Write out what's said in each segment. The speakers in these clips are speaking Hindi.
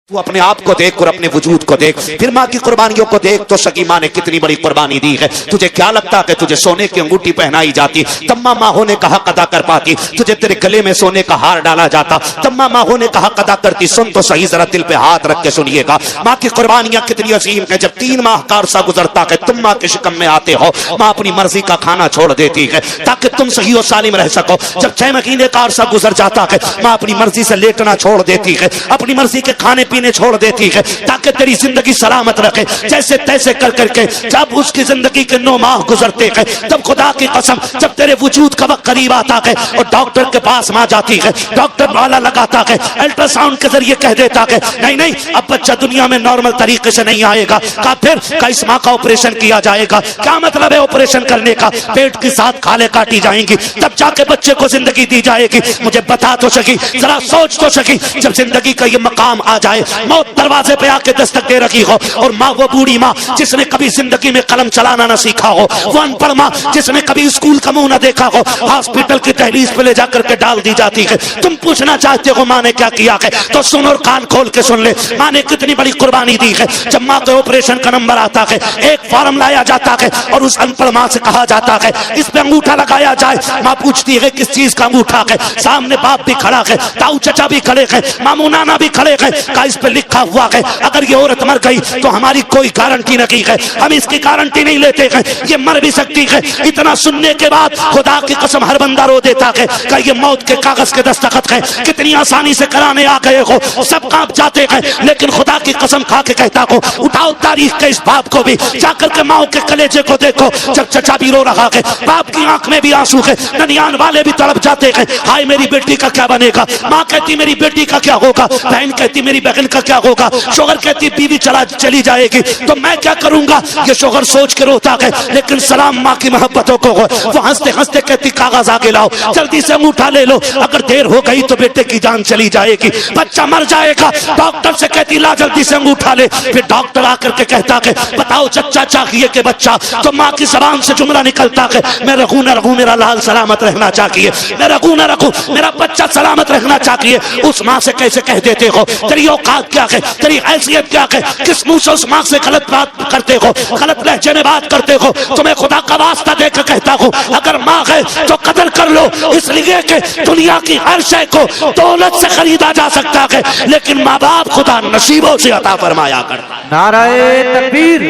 तू अपने आप को देख और अपने वजूद को देख, फिर माँ की कुर्बानियों को देख तो सकी माँ ने कितनी बड़ी कुर्बानी दी है। तुझे क्या लगता है कि तुझे सोने की अंगूठी पहनाई जाती तब माँ होने का हक अदा कर पाती? तुझे तेरे गले में सोने का हार डाला जाता तब माँ होने का हक अदा करती? सुन तो सही, जरा दिल पे हाथ रख के सुनिएगा। माँ की कुर्बानियां कितनी अजीम है। जब 3 माह का अरसा गुजरता है तुम माँ के शिकम में आते हो, माँ अपनी मर्जी का खाना छोड़ देती है ताकि तुम सही और सालिम रह सको। जब 6 महीने का अरसा गुजर जाता है माँ अपनी मर्जी से लेटना छोड़ देती है, अपनी मर्जी के खाने पीने छोड़ देती है ताकि तेरी जिंदगी सलामत रखे। जैसे तैसे कर करके जब उसकी जिंदगी के 9 माह गुजरते हैं तब खुदा की कसम जब तेरे वजूद का वक्त करीब आता है और डॉक्टर के पास माँ जाती है, डॉक्टर वाला लगाता है, अल्ट्रासाउंड के जरिए कह देता है नहीं नहीं अब बच्चा दुनिया में नॉर्मल तरीके से नहीं आएगा। का फिर का इस माँ का ऑपरेशन किया जाएगा। क्या मतलब है ऑपरेशन करने का? पेट के साथ खाले काटी जाएंगी तब जाके बच्चे को जिंदगी दी जाएगी। मुझे बता तो सकी, जरा सोच तो सकी, जब जिंदगी का ये मकाम आ जाए, मौत दरवाजे पे आके दस्तक दे रखी हो और माँ वो बूढ़ी माँ जिसने कभी जिंदगी में कलम चलाना ना सीखा हो, वो अनपढ़ माँ जिसने कभी स्कूल का मुंह ना देखा हो, हॉस्पिटल की दहलीज पे ले जाकर के डाल दी जाती है। तुम पूछना चाहते हो माँ ने क्या किया है तो सुन और कान खोल के सुन ले, माँ ने कितनी बड़ी कुर्बानी दी है। जब माँ के ऑपरेशन का नंबर आता है एक फॉर्म लाया जाता है और उस अनपढ़ माँ से कहा जाता है इस पे अंगूठा लगाया जाए। माँ पूछती है किस चीज का अंगूठा है? सामने बाप भी खड़ा है, ताऊ चचा भी खड़े हैं, मामू नाना भी खड़े हैं। का इस पे लिखा हुआ है अगर ये औरत मर गई तो हमारी कोई गारंटी नहीं है, हम इसकी गारंटी नहीं लेते हैं, ये मर भी सकती है। इतना सुनने के बाद खुदा की कसम हर बंदा रो देता है कि ये मौत के कागज के दस्तखत हैं, कितनी आसानी से कराने आ गए हो, सब कांप जाते हैं। लेकिन खुदा की कसम खा के कहता हो उठाओ तारीख के इस बाप को भी, जाकर के माओ के कलेजे को देखो। जब चचा भी रो रहा है, बाप की आंख में भी आंसू है, ननियान वाले भी तड़प जाते हैं, हाय मेरी बेटी का क्या बनेगा। माँ कहती मेरी बेटी का क्या होगा, बहन कहती मेरी बहन का क्या होगा, शोहर कहती बीवी चली जाएगी तो मैं क्या करूंगा। ये शोहर सोच के रोता है। लेकिन सलाम माँ की मोहब्बतों को, वो हंसते हंसते कहती कागज आगे लाओ, जल्दी से अंगूठा ले लो, अगर देर हो गई तो बेटे की जान चली जाएगी, बच्चा मर जाएगा। डॉक्टर से कहती ला जल्दी से अंगूठा ले। फिर डॉक्टर आकर के कहता है बताओ चचा चाहिए कि बच्चा? तो माँ की जबान से जुमला निकलता है मैं रखूं न रखूं मेरा लाल सलामत रहना चाहिए, मैं रखूं न रखूं मेरा बच्चा सलामत रहना चाहिए। उस माँ से कैसे कह देते हो? तेरी औकात क्या है, तेरी हैसियत क्या है, किस मुंह से उस माँ से गलत बात करते हो, गलत लहजे में बात करते हो? तुम्हें खुदा का वास्ता देकर कहता हूँ अगर माँ है तो कदर कर लो, इसलिए कि दुनिया की हर शय को दौलत से खरीदा जा सकता है लेकिन माँ बाप खुदा नसीबों से अता फरमाया करता है। नाराए तकबीर,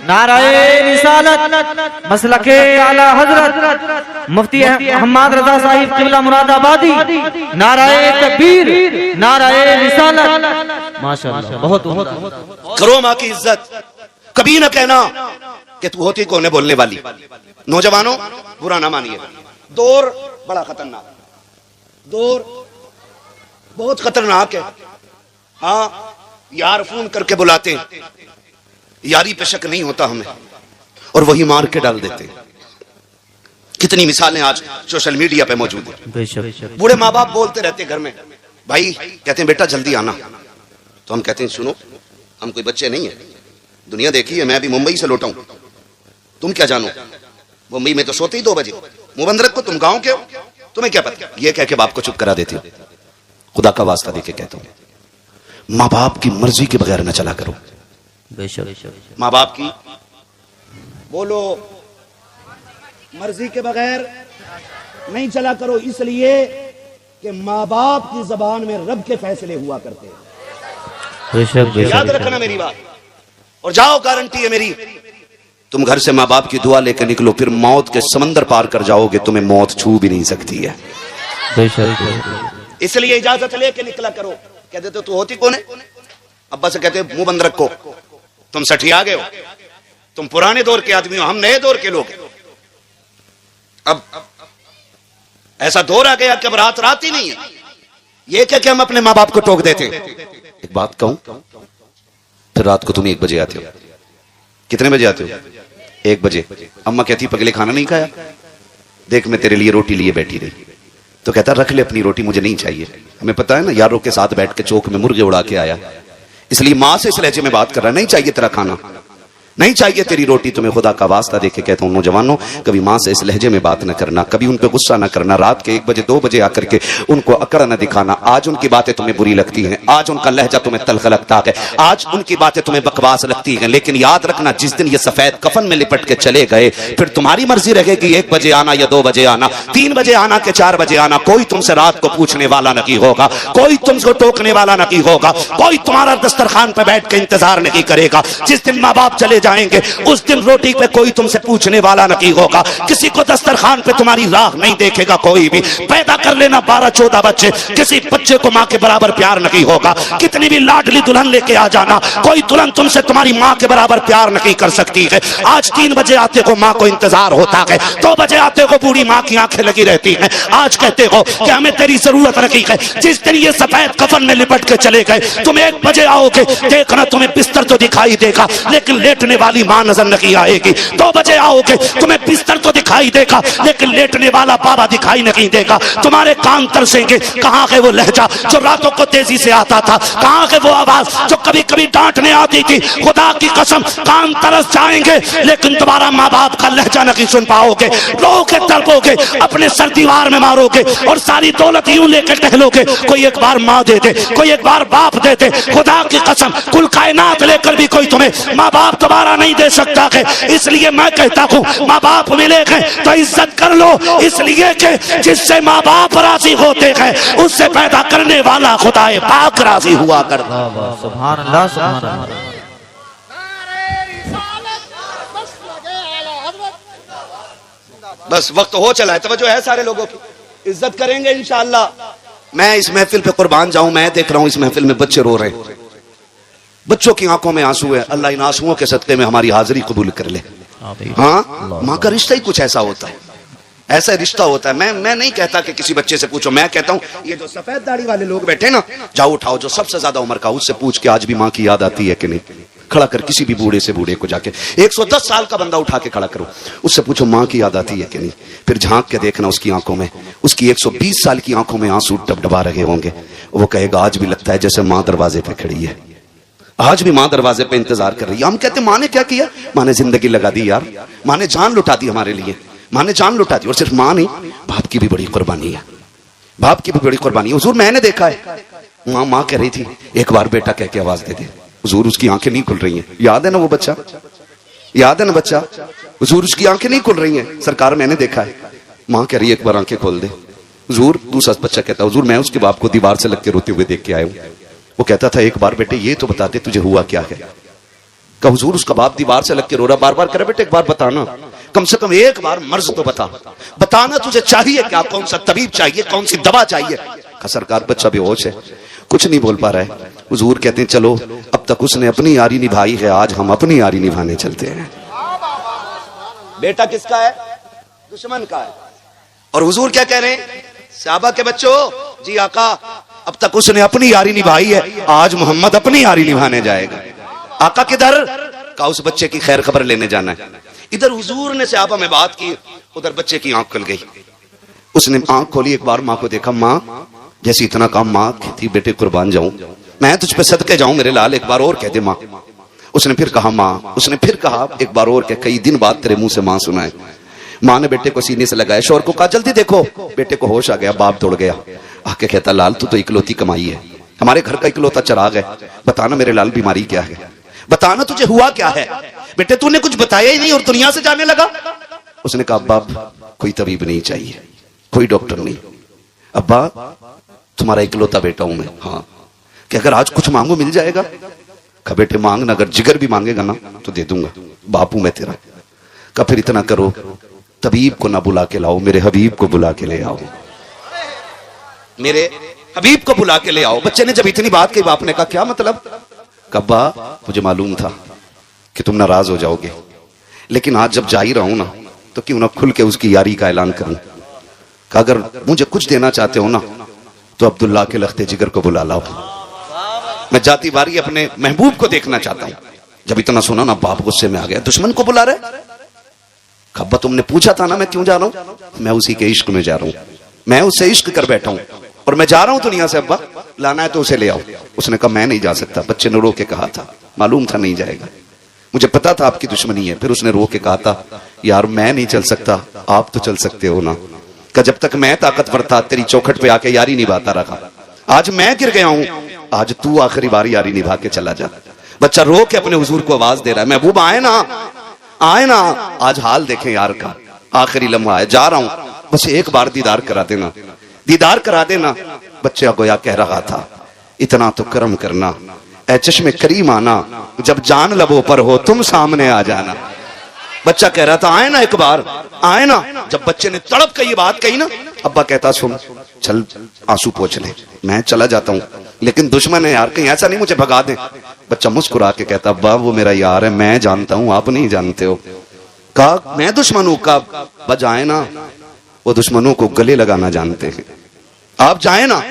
नाराए रिसालत, मसलके आला हजरत मुफ्ती मोहम्मद रजा साहिब किबला मुरादाबादी। नाराए तकबीर, नाराए रिसालत, माशाअल्लाह बहुत करो माँ की इज्जत। कभी न कहना कि तू होती कौन है बोलने वाली। नौजवानों बुरा ना मानिए, दौर बड़ा खतरनाक, दौर बहुत खतरनाक है। हाँ यार फोन करके बुलाते हैं, यारी पे शक नहीं होता हमें और वही मार के डाल देते हैं। कितनी मिसालें आज सोशल मीडिया पे मौजूद है। बूढ़े माँ बाप बोलते रहते घर में, भाई कहते हैं बेटा जल्दी आना, तो हम कहते हैं सुनो हम कोई बच्चे नहीं है, दुनिया देखी है, मैं अभी मुंबई से लौटा हूं, तुम क्या जानो, मुंबई में तो सोते ही 2 बजे, मुंह बंद रखो, तुम गांव के हो, तुम्हें क्या पता। ये कह के बाप को चुप करा देते हो। खुदा का वास्ता देके कहता हूं माँ बाप की मर्जी के बगैर न चला करो। माँ बाप की बोलो मर्जी के बगैर नहीं चला करो, इसलिए कि माँ बाप की जबान में रब के फैसले हुआ करते हैं। याद रखना मेरी बात। और जाओ गारंटी है मेरी, तुम घर से माँ बाप की दुआ लेकर निकलो, फिर मौत के समंदर पार कर जाओगे, तुम्हें मौत छू भी नहीं सकती है। इसलिए इजाजत लेके निकला करो। कह देते तू होती कौन है? अब्बा से कहते मुंह बंद रखो, तुम सठिया गए हो, तुम पुराने दौर के आदमी हो, हम नए दौर के लोग हैं। अब ऐसा दौर आ गया कि अब रात रात ही नहीं है। ये क्या कि हम अपने माँ बाप को टोक देते। एक बात कहूं, फिर रात को तुम 1 बजे आते हो। कितने बजे आते हो? 1 बजे। अम्मा कहती पगले खाना नहीं खाया, देख मैं तेरे लिए रोटी लिए बैठी रही। तो कहता रख ले अपनी रोटी, मुझे नहीं चाहिए। हमें पता है ना यारों के साथ बैठ के चौक में मुर्गे उड़ा के आया, इसलिए माँ से इस लहजे में बात कर रहा, नहीं चाहिए तेरा खाना। नहीं चाहिए तेरी रोटी तुम्हें, खुदा का वास्ता देके कहता हूँ नौजवानों, कभी माँ से इस लहजे में बात न करना, कभी उन पे गुस्सा न करना, रात के 1 बजे 2 बजे आकर के उनको अकड़ न दिखाना। आज उनकी बातें तुम्हें बुरी लगती हैं, आज उनका लहजा तुम्हें तल्ख लगता है, आज उनकी बातें तुम्हें बकवास लगती हैं, लेकिन याद रखना जिस दिन ये सफेद कफन में लिपट के चले गए, फिर तुम्हारी मर्जी रहेगी 1 बजे आना या 2 बजे आना, 3 बजे आना के 4 बजे आना, कोई तुमसे रात को पूछने वाला नहीं होगा, कोई तुमको टोकने वाला नहीं होगा, कोई तुम्हारा दस्तरखान पर बैठ के इंतजार नहीं करेगा। जिस दिन माँ बाप चले जाएंगे उस दिन रोटी पे कोई तुमसे पूछने वाला नहीं होगा, किसी को दस्तरखान पे तुम्हारी राह नहीं देखेगा कोई भी। पैदा कर लेना 12-14 बच्चे, किसी बच्चे को माँ के बराबर प्यार नहीं होगा। कितनी भी लाडली दुल्हन लेके आ जाना, कोई दुल्हन तुमसे तुम्हारी माँ के बराबर प्यार नहीं कर सकती है। आज 3 बजे आते हो माँ को इंतजार होता है, 2 बजे आते हो बूढ़ी माँ की आंखें लगी रहती हैं, आज कहते हो कि हमें तेरी जरूरत नहीं है। जिस दिन ये सफेद कफन में लिपट के चले गए, तुम 1 बजे आओगे, देखना तुम्हें बिस्तर तो दिखाई देगा लेकिन लेटने वाली माँ नजर नहीं आएगी। 2 बजे आओगे, तुम्हें बिस्तर तो दिखाई देगा लेकिन लेटने वाला बाबा दिखाई नहीं देगा। तुम्हारे कान तरसेंगे, कहाँ है वो लहजा जो रातों को तेजी से आता था, कहाँ है वो आवाज जो कभी कभी डांटने आती थी। खुदा की कसम कान तरस जाएंगे लेकिन तुम्हारा माँ बाप का लहजा नहीं सुन पाओगे। रोके तड़पोगे, अपने सर दीवार में मारोगे और सारी दौलत यूं लेकर टहलोगे। कोई एक बार माँ दे दे, कोई एक बार बाप दे दे। खुदा की कसम कुल कायनात लेकर भी कोई तुम्हें माँ बाप तुम्हारा नहीं दे सकता है। इसलिए मैं कहता हूँ माँ बाप मिले हैं तो इज्जत कर लो, इसलिए कि जिससे माँ बाप राजी होते हैं उससे पैदा करने वाला खुदाए पाक राजी हुआ करता। सुभान अल्लाह, सुभान अल्लाह। बस वक्त हो चला है, तवज्जो है सारे लोगों की, इज्जत करेंगे इंशाअल्लाह। मैं इस महफिल पे कुर्बान जाऊं, मैं देख रहा हूं इस महफिल में बच्चे रो रहे हैं, बच्चों की आंखों में आंसू है। अल्लाह इन आंसुओं के सदके में हमारी हाजिरी कबूल कर ले। हाँ, माँ का रिश्ता ही कुछ ऐसा होता है, ऐसा रिश्ता होता है। मैं नहीं कहता कि किसी बच्चे से पूछो, मैं कहता हूँ ये जो सफेद दाढ़ी वाले लोग बैठे ना, जाओ उठाओ जो सबसे ज्यादा उम्र का, उससे पूछ के आज भी माँ की याद आती है कि नहीं। खड़ा कर किसी भी बूढ़े से बूढ़े को जाके, 110 साल का बंदा उठा के खड़ा करो, उससे पूछो माँ की याद आती है कि नहीं। फिर झांक के देखना उसकी आंखों में, उसकी 120 साल की आंखों में आंसू डबडबा रहे होंगे। वो कहेगा आज भी लगता है जैसे माँ दरवाजे पे खड़ी है, आज भी माँ दरवाजे पे इंतजार कर रही है। हम कहते माँ ने क्या किया, माँ ने जिंदगी लगा दी यार, माँ ने जान लुटा दी हमारे लिए, माँ ने जान लुटा दी। और सिर्फ माँ नहीं, बाप की भी बड़ी कुर्बानी है, बाप की भी बड़ी कुर्बानी है। हुजूर मैंने देखा है, माँ कह रही थी एक बार बेटा कह के आवाज दे दे, हुजूर उसकी आंखें नहीं खुल रही हैं। याद है ना वो बच्चा, याद है ना बच्चा, हुजूर उसकी आंखें नहीं खुल रही हैं, सरकार मैंने देखा है। माँ कह रही है एक बार आंखें खोल दे। हुजूर दूसरा बच्चा कहता हुजूर मैं उसके बाप को दीवार से लग के रोते हुए देख के आया हूँ। वो कहता था एक बार बेटे ये तो बता दे तुझे हुआ क्या है। कहा हुजूर उसका बाप दीवार से लग के रो रहा, बार बार करे बेटे एक बार बताना, कम से कम एक बार मर्ज तो बताना तुझे चाहिए क्या, कौन सा तबीब चाहिए, कौन सी दवा चाहिए। कहा सरकार बच्चा बेहोश है, कुछ नहीं बोल पा रहा है। हुजूर कहते हैं चलो अब तक उसने अपनी यारी निभाई है, आज हम अपनी यारी निभाने चलते हैं। बेटा किसका है, दुश्मन का है। और हुजूर क्या कह रहे हैं, सहाबा के बच्चों जी आका अब तक उसने अपनी यारी निभाई है, आज मोहम्मद अपनी यारी निभाने जाएगा। आका किधर, का उस बच्चे की खैर खबर लेने जाना है। इधर हुजूर ने सहाबा में बात की, उधर बच्चे की आंख खुल गई। उसने आंख खोली, एक बार माँ को देखा, माँ जैसे इतना काम माँ थी, बेटे कुर्बान जाऊं मैं तुझ पे सदके जाऊं मेरे लाल, एक बार और कह दे माँ। उसने फिर कहा माँ, उसने फिर कहा एक बार और, कह कई दिन बाद तेरे मुंह से माँ सुना है। माँ ने बेटे को सीने से लगाया, शोर को कहा जल्दी देखो। बेटे को होश आ गया, बाप दौड़ गया, आके कहता लाल तू तो इकलौती कमाई है, हमारे घर का इकलौता चिराग है, बताना मेरे लाल बीमारी क्या है, बताना तुझे हुआ क्या है। बेटे तूने कुछ बताया ही नहीं और दुनिया से जाने लगा। उसने कहा बाप कोई तबीब नहीं चाहिए, कोई डॉक्टर नहीं, अब्बा तुम्हारा इकलौता बेटा हूं मैं। हाँ, कि अगर आज कुछ मांगो मिल जाएगा। कहा बेटे मांगना, अगर जिगर भी मांगेगा ना तो दे दूंगा, बापू मैं तेरा। कहा फिर इतना करो तबीब को ना बुला के लाओ, मेरे हबीब को बुला के ले आओ, मेरे हबीब को बुला के ले आओ। बच्चे ने जब इतनी बात कही, बाप ने कहा क्या मतलब। कब्बा मुझे मालूम था कि तुम नाराज हो जाओगे, लेकिन आज जब जा ही रहा हूं ना तो क्यों ना खुल के उसकी यारी का ऐलान करूं। कहा अगर मुझे कुछ देना चाहते हो ना तो अब्दुल्ला के लख्ते जिगर को बुला लाओ, मैं जाती बारी अपने महबूब को देखना चाहता हूं। जब इतना सुना ना बाप गुस्से में आ गया, दुश्मन को बुला रहे। खब्बा तुमने पूछा था ना मैं क्यों जा रहा हूं, मैं उसी के इश्क में जा रहा हूं, मैं उससे इश्क कर बैठा हूं और मैं जा रहा हूं दुनिया से। अब्बा लाना है तो उसे ले आओ। उसने कहा मैं नहीं जा सकता, बच्चे ने रो के कहा था, मालूम था नहीं जाएगा। मुझे पता था आपकी दुश्मनी है। फिर उसने रो के कहा था, यार मैं नहीं चल सकता, आप तो चल सकते हो ना। कि जब तक मैं ताकतवर था तेरी चौखट पे आके यारी निभाता रखा, आज मैं गिर गया हूं, आज तू आखिरी बार यारी निभा के चला जा। बच्चा रो के अपने हुजूर को आवाज दे रहा है, महबूब आए ना, आए ना, आज हाल देखें यार का, आखिरी लम्हा है, जा रहा हूं, बस एक बार दीदार करा देना, दीदार करा देना। बच्चा गोया कह रहा था, इतना तो कर्म करना, ऐ चश्मे करीम आना, जब जान लबों पर हो तुम सामने आ जाना। बच्चा कह रहा था, आए ना एक बार, आए ना। जब बच्चे ने तड़प के ये बात कही ना, अब्बा कहता, सुन चल आंसू पोंछ ले, मैं चला जाता हूं, लेकिन दुश्मन है यार, कहीं ऐसा नहीं मुझे भगा दे। बच्चा मुस्कुरा के कहता, अब्बा वो मेरा यार है, मैं जानता हूं, आप नहीं जानते हो। कहा मैं दुश्मन हूं? का बस जाए ना, वो दुश्मनों को गले लगाना जानते हैं, आप जाए ना।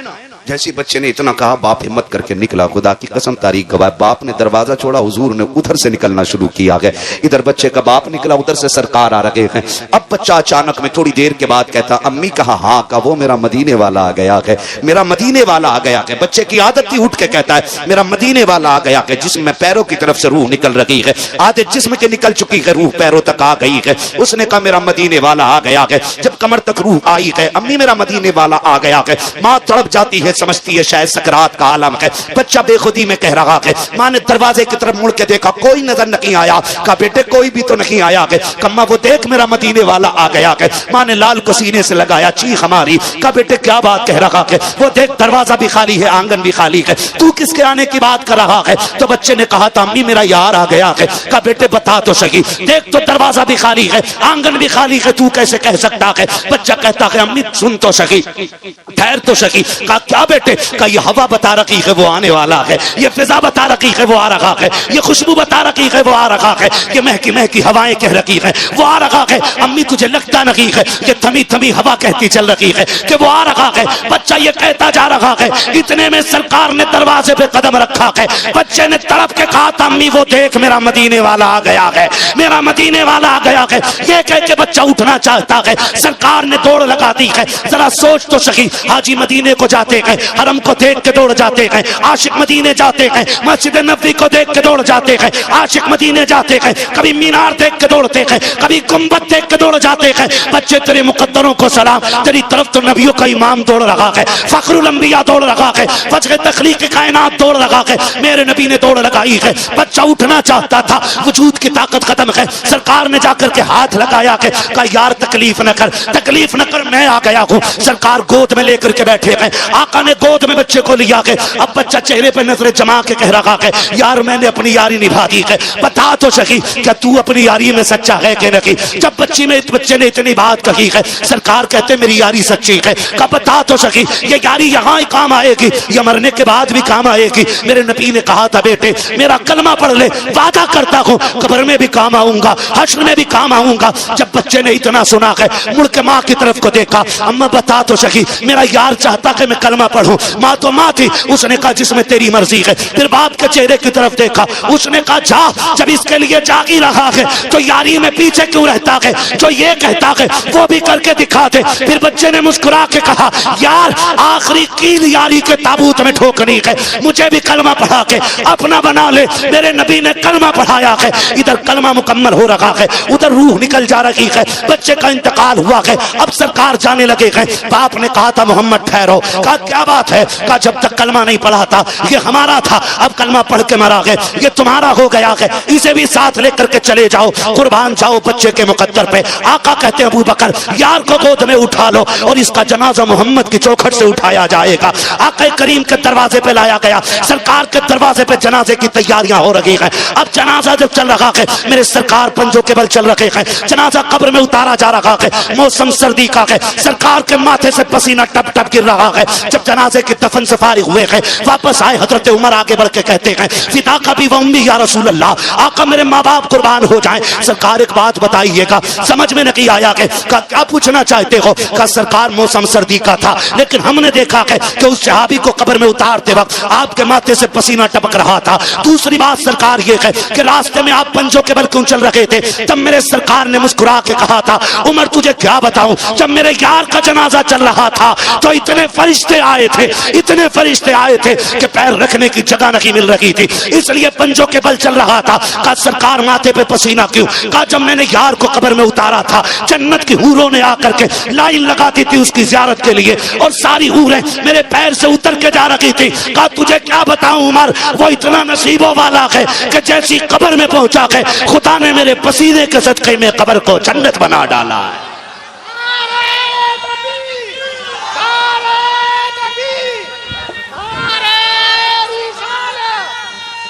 जैसे बच्चे ने इतना कहा, बाप हिम्मत करके निकला। खुदा की कसम तारीख गवाह, बाप ने दरवाजा छोड़ा, हुजूर ने उधर से निकलना शुरू किया है। इधर बच्चे का बाप निकला, उधर से सरकार आ रहे हैं। अब बच्चा अचानक में थोड़ी देर के बाद कहता, अम्मी कहा, हाँ का वो मेरा मदीने वाला आ गया है, मेरा मदीने वाला आ गया है। बच्चे की आदत थी, उठ के कहता है, मेरा मदीने वाला आ गया है, जिसमें पैरों की तरफ से रूह निकल रही है, आधे जिस्म के निकल चुकी है, रूह पैरों तक आ गई है। उसने कहा, मेरा मदीने वाला आ गया है। जब कमर तक रूह आई है, अम्मी मेरा मदीने वाला आ गया है। माँ तड़प जाती है, समझती है शायद सकरात का आलम है। बच्चा बेखुदी में कह रहा है। मां ने दरवाजे की तरफ मुड़ के देखा, कोई नजर नहीं आया। कहा, बेटे कोई भी तो नहीं आया है। कम्मा वो देख मेरा मदीने वाला आ गया है। मां ने लाल को सीने से लगाया, चीख हमारी। कहा, बेटे क्या बात कह रहा है? वो देख दरवाजा भी खाली है, आंगन भी खाली है, तू किसके आने की बात कर रहा है? तो बच्चे ने कहा था, अम्मी मेरा यार आ गया है। कहा, बेटे बता तो सही, देख तो दरवाजा भी खाली है, आंगन भी खाली है, तू कैसे कह सकता है? बच्चा कहता है, अम्मी सुन तो सही, ठहर तो सही। कहा, क्या बेटे? कहा, ये हवा बता रही है वो आने वाला है, ये फिजा बता रही है वो आ रहा है, ये खुशबू बता रही है वो आ रहा है, ये महकी महकी हवाएं कह रही है वो आ रहा है। अम्मी तुझे लगता नहीं है ये थमी थमी हवा कहती चल रही है कि वो आ रहा है? बच्चा ये कहता जा रहा है। इतने में सरकार ने दरवाजे पे कदम रखा है। बच्चे ने तड़प के कहा था, अम्मी वो देख मेरा मदीने वाला आ गया है, मेरा मदीने वाला आ गया है। ये कह के बच्चा उठना चाहता है, सरकार ने दौड़ लगा दी है। जरा सोच तो सही, हाजी मदीने को जाते हैं, हरम को देख के दौड़ जाते हैं, आशिक मदीने जाते हैं, मस्जिद नबवी को देख के दौड़ जाते हैं, आशिक मदीने जाते हैं, कभी मीनार देख के दौड़ते हैं, कभी गुंबद देख के दौड़ जाते हैं। बच्चे तेरे मुकद्दरों को सलाम, तेरी तरफ तो नबियों का इमाम दौड़ रहा है, फखरुल अंबिया दौड़ रहा है, वजह तखलीक कायनात दौड़ रहा है, मेरे नबी ने दौड़ लगाई है। बच्चा उठना चाहता था, वजूद की ताकत खत्म है। सरकार ने जाकर के हाथ लगाया है, कहा यार तकलीफ न कर, तकलीफ न कर, मैं आ गया हूँ। सरकार गोद में लेकर के बैठे हैं, आका ने गोद में बच्चे को लिया है। अब बच्चा चेहरे पे नजरें जमा के कह रहा है, यार मैंने अपनी यारी निभा दी है, बता तो सही क्या तू अपनी यारी में सच्चा है कि नहीं? जब बच्चे ने इतनी बात कही है, सरकार कहते मेरी यारी सच्ची है। कहा बता तो सही, ये यारी यहाँ ही काम आएगी या मरने के बाद भी काम आएगी? मेरे नबी ने कहा था, बेटे मेरा कलमा पढ़ ले, वादा करता हूँ कब्र में भी काम आऊंगा, हश्र में भी काम आऊंगा। जब बच्चे ने इतना सुना है, मुड़ के माँ की तरफ को देखा, अम्मा बता तो सही, मेरा यार चाहता है मैं कलमा पढ़ूं। माँ तो माँ थी, उसने कहा जिसमें तेरी मर्जी है। फिर बाप के चेहरे की तरफ देखा, उसने कहा जा, जब इसके लिए जाग ही रहा है तो यारी में पीछे क्यों रहता है? जो ये कहता है वो भी करके दिखा दे। फिर बच्चे ने मुस्कुरा के कहा, यार आखिरी कील यारी के ताबूत में ठोकनी है, मुझे भी कलमा पढ़ा के अपना बना ले। मेरे नबी ने कलमा पढ़ाया है, इधर कलमा मुकम्मल हो रहा है, उधर रूह निकल जा रही है। बच्चे का इंतकाल हुआ है, अब सरकार जाने लगे हैं। बाप ने कहा था मोहम्मद ठहरो। कहा क्या बात है? कहा जब तक कलमा नहीं पढ़ा था ये हमारा था, अब कलमा पढ़ के मरा है, ये तुम्हारा हो गया है, इसे भी साथ लेकर के चले जाओ, कुर्बान जाओ बच्चे के मुकद्दर पे। आका कहते हैं अबू बकर यार को गोद में उठा लो और इसका जनाजा मोहम्मद की चौखट से उठाया जाएगा। आका करीम के दरवाजे पे लाया गया, सरकार के दरवाजे पे जनाजे की तैयारियां हो रही हैं। अब जनाजा जब चल रहा है, मेरे सरकार पंजों के बल चल रहे हैं, जनाजा कब्र में उतारा जा रहा है, मौसम सर्दी का है, सरकार के माथे से पसीना टप टप गिर रहा है। जब जनाजे के दफन से फारिग हुए हैं, वापस आए, हजरत उमर आगे बढ़ के कहते हैं, फिदा का भी वम्मी या रसूल अल्लाह, आका मेरे माँ बाप कुर्बान हो जाएं। सरकार एक बात बताइएगा, समझ में नहीं आया कि क्या पूछना चाहते हो? का सरकार मौसम सर्दी का था, लेकिन हमने देखा है कि उस सहाबी को कब्र में उतारते वक्त आपके माथे से पसीना टपक रहा था। दूसरी बात सरकार ये है कि रास्ते में आप पंजों के बल क्यों चल रहे थे? तब मेरे सरकार ने मुस्कुरा के कहा था, उमर तुझे क्या बताऊं, जब मेरे यार का जनाजा चल रहा था तो इतने फरिश्ते आए थे, इतने फरिश्ते आए थे कि पैर रखने की जगह नहीं मिल रही थी, इसलिए पंजों के बल चल रहा था। कहा सरकार माथे पे पसीना क्यों? कहा जब मैंने यार को कब्र में उतारा था, जन्नत की हूरों ने आकर के लाइन लगाती थी उसकी ज़ियारत के लिए, और सारी हूरें मेरे पैर से उतर के जा रही थी। कहा तुझे क्या बताऊं उमर, वो इतना नसीबों वाला है कि जैसी कब्र में पहुंचा है, खुदा ने मेरे पसीने के सदके में कब्र को जन्नत बना डाला है।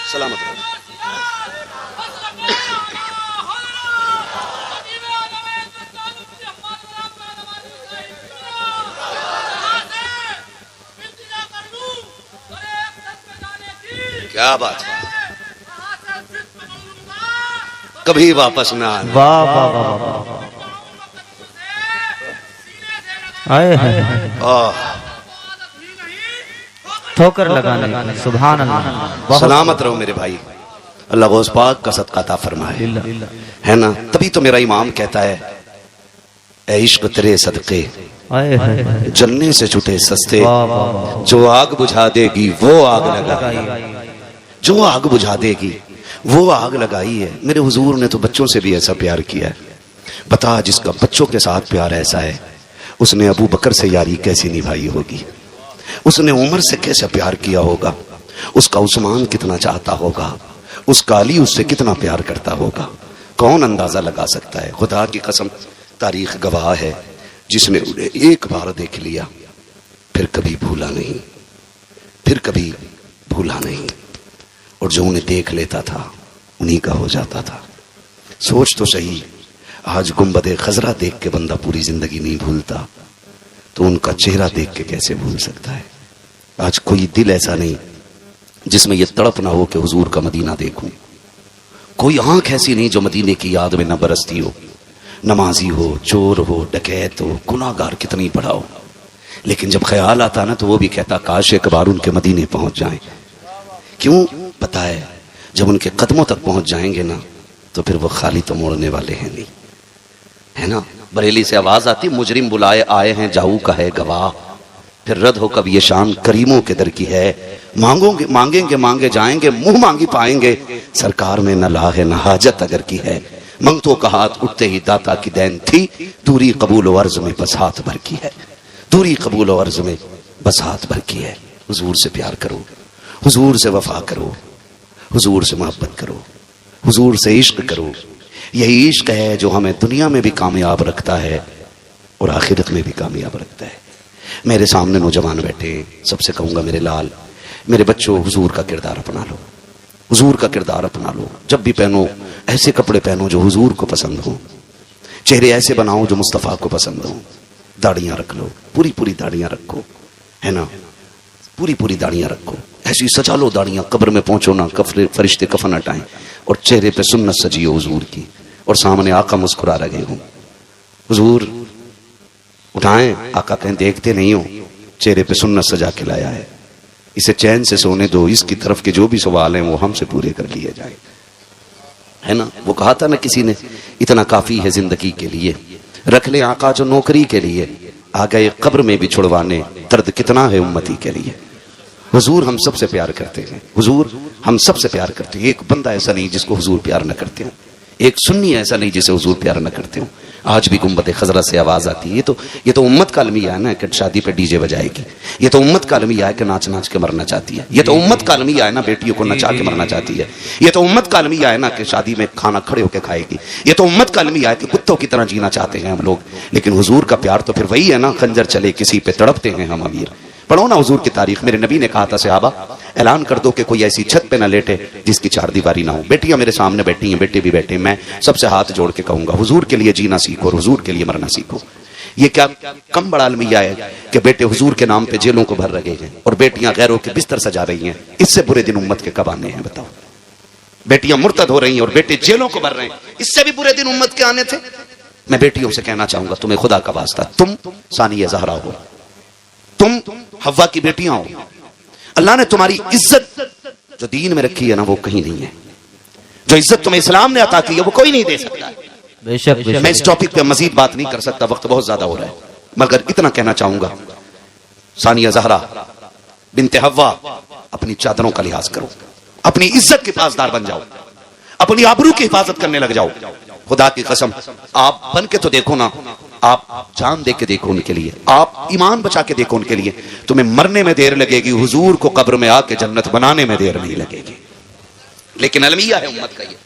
सलामत रहो। क्या बात है, कभी वापस ना आना। वाह वाह वाह वाह, आए हैं ठोकर लगाने, सुभान अल्लाह। सलामत रहो मेरे भाई, अल्लाह गौस पाक का सदका अता फरमाए, है ना। तभी तो मेरा इमाम कहता है, ऐ इश्क तेरे सदके जलने से छूटे सस्ते, जो आग बुझा देगी वो आग लगाई, जो आग बुझा देगी वो आग लगाई है। मेरे हुजूर ने तो बच्चों से भी ऐसा प्यार किया है। बता, जिसका बच्चों के साथ प्यार ऐसा है, उसने अबू बकर से यारी कैसी निभाई होगी, उसने उमर से कैसे प्यार किया होगा, उसका उस्मान कितना चाहता होगा, उसका अली उससे कितना प्यार करता होगा, कौन अंदाजा लगा सकता है। खुदा की कसम, तारीख गवाह है, जिसने उन्हें एक बार देख लिया फिर कभी भूला नहीं, फिर कभी भूला नहीं, और जो उन्हें देख लेता था उन्हीं का हो जाता था। सोच तो सही, आज गुंबदे खजरा देख के बंदा पूरी जिंदगी नहीं भूलता, तो उनका चेहरा देख के कैसे भूल सकता है। आज कोई दिल ऐसा नहीं जिसमें यह तड़प ना हो कि हुजूर का मदीना देखूं, कोई आंख ऐसी नहीं जो मदीने की याद में न बरसती हो। नमाजी हो, चोर हो, डकैत हो, गुनाहगार कितनी बड़ा हो, लेकिन जब ख्याल आता ना तो वो भी कहता काश एक बार उनके मदीने पहुंच जाएं। क्यों? पता है, जब उनके कदमों तक पहुंच जाएंगे ना तो फिर वो खाली तो मोड़ने वाले हैं नहीं, है ना। बरेली से आवाज आती, मुजरिम बुलाए आए हैं जाऊ का है गवाह, फिर रद्द हो कब ये शान करीमों के दर की है। मांगोगे मांगेंगे मांगे जाएंगे, मुंह मांगी पाएंगे, सरकार में न ला है न हाजत अगर की है। मंगतों का हाथ उठते ही दाता की दैन थी, दूरी कबूल अर्ज में बस हाथ भर की है, दूरी कबूल अर्ज में बस हाथ भर की है। हुजूर से प्यार करो, हुजूर से वफा करो, हुजूर से मोहब्बत करो, हुजूर से इश्क करो। यही इश्क है जो हमें दुनिया में भी कामयाब रखता है और आखिरत में भी कामयाब रखता है। मेरे सामने नौजवान बैठे, सबसे कहूंगा मेरे लाल, मेरे बच्चों, हुजूर का किरदार अपना लो, हुजूर का किरदार अपना लो। जब भी पहनो ऐसे कपड़े पहनो जो हुजूर को पसंद हो, चेहरे ऐसे बनाओ जो मुस्तफ़ा को पसंद हो। दाढ़ियां रख लो, पूरी पूरी दाढ़ियां रखो, है ना, पूरी पूरी दाढ़ियां रखो, ऐसी सजा लो दाढ़ियां, कब्र में पहुंचो ना फरिश्ते कफन हटाएं, और चेहरे पे सुन्नत सजी हो हुजूर की, और सामने आका मुस्कुरा रहे हो। हुजूर उठाएं, आका कहें देखते नहीं हो, चेहरे पे सुन्नत सजा के लाया है, इसे चैन से सोने दो, इसकी तरफ के जो भी सवाल हैं वो हमसे पूरे कर लिए जाए, है ना। वो कहा था ना किसी ने, इतना काफी है जिंदगी के लिए, रख ले आका जो नौकरी के लिए, आ गए कब्र में भी छुड़वाने, दर्द कितना है उम्मती के लिए। हुजूर हम सबसे प्यार करते हैं, हुजूर हम सबसे प्यार करते हैं। एक बंदा ऐसा नहीं जिसको हुजूर प्यार न करते हो, एक सुन्नी ऐसा नहीं जिसे हुजूर प्यार न करते हो। आज भी गुंबद खजरा से आवाज आती है, ये तो उम्मत का अलमिया है ना कि शादी पे डीजे बजाएगी, ये तो उम्मत का अलमिया है कि नाच नाच के मरना चाहती है, ये तो उम्मत का अलमिया है ना बेटियों को नचा के मरना चाहती है, ये तो उम्मत का अलमिया है ना कि शादी में खाना खड़े होकर खाएगी, ये तो उम्मत का अलमिया है कि कुत्तों की तरह जीना चाहते हैं हम लोग। लेकिन हुजूर का प्यार तो फिर वही है ना, खंजर चले किसी पे तड़पते हैं हम अमीर। पढ़ो ना हुजूर की तारीख, मेरे नबी ने कहा था सहाबा, ऐलान कर दो कि कोई ऐसी छत पे ना लेटे जिसकी चार दीवारी ना हो। बेटियां मेरे सामने बैठी हैं, बेटे भी बैठे, मैं सबसे हाथ जोड़ के कहूंगा, हुजूर के लिए जीना सीखो और हुजूर के लिए मरना सीखो। ये क्या कम बड़ा अलमिया है कि बेटे हुजूर के नाम पे जेलों को भर रहे हैं और बेटियां गैरों के बिस्तर सजा रही हैं। इससे बुरे दिन उम्मत के कब आने हैं बताओ? बेटियां मुर्तद हो रही हैं और बेटे जेलों को भर रहे हैं, इससे भी बुरे दिन उम्मत के आने थे। मैं बेटियों से कहना चाहूंगा, तुम्हें खुदा का वास्ता, तुम सानिया ज़हरा हो, तुम हव्वा की बेटियां हो। अल्लाह ने तुम्हारी इज्जत जो दीन में रखी है ना वो कहीं नहीं है, जो इज्जत तुम्हें इस्लाम ने अता की है वो कोई नहीं दे सकता। बेशक मैं इस टॉपिक पे मजीद बात नहीं कर सकता, वक्त बहुत ज्यादा हो रहा है, मगर इतना कहना चाहूंगा, सानिया जहरा बिनते हव्वा, अपनी चादरों का लिहाज करो, अपनी इज्जत के पासदार बन जाओ, अपनी आबरू की हिफाजत करने लग जाओ। खुदा की कसम, आप बन के तो देखो ना, आप जान दे के देखो उनके लिए, आप ईमान बचा के देखो उनके लिए। तुम्हें मरने में देर लगेगी, हुजूर को कब्र में आके जन्नत बनाने में देर नहीं लगेगी। लेकिन अलमिया है उम्मत का, ये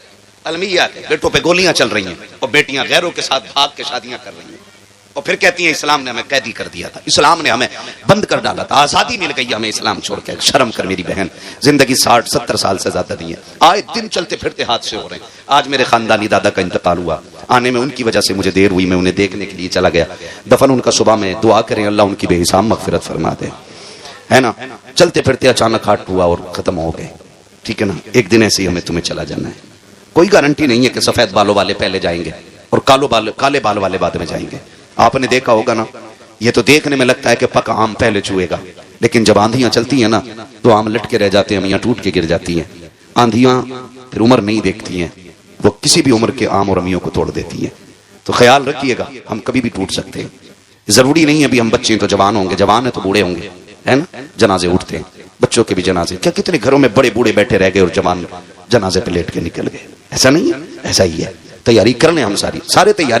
अलमिया है। बेटों पे गोलियां चल रही हैं और बेटियां गैरों के साथ भाग के शादियां कर रही हैं और फिर कहती हैं इस्लाम ने हमें कैदी कर दिया था, इस्लाम ने हमें बंद कर डाला था, आजादी मिल गई हमें इस्लाम छोड़ के। शर्म कर मेरी बहन, जिंदगी 60-70 साल से ज्यादा नहीं है, आए दिन चलते फिरते हादसे हो रहे हैं। आज मेरे खानदानी दादा का इंतकाल हुआ, आने में उनकी वजह से मुझे देर हुई, मैं उन्हें देखने के लिए चला गया। दफन उनका सुबह में, दुआ करें अल्लाह उनकी बेहिसाब मगफिरत फरमा दे, है ना। चलते फिरते अचानक हार्ट हुआ और खत्म हो गए, ठीक है ना। एक दिन ऐसे ही हमें तुम्हें चला जाना है, कोई गारंटी नहीं है कि सफेद बालों वाले पहले जाएंगे और काले बाल वाले बाद में जाएंगे। आपने देखा होगा ना, ये तो देखने में लगता है कि पका आम पहले चुएगा, लेकिन जब आंधियां चलती हैं ना तो आम लटके रह जाते हैं, मियां टूट के गिर जाती हैं। आंधियां फिर उम्र नहीं देखती हैं, वो किसी भी उम्र के आम और अमियों को तोड़ देती हैं। तो ख्याल रखिएगा, हम कभी भी टूट सकते हैं। जरूरी नहीं है अभी हम बच्चे हैं तो जवान होंगे, जवान है तो बूढ़े होंगे, है ना। जनाजे उठते हैं, बच्चों के भी जनाजे। क्या कितने घरों में बड़े बूढ़े बैठे रह गए और जवान जनाजे पे लेट के निकल गए? ऐसा नहीं है, ऐसा ही है। तैयारी कर लें हम, सारी तैयारी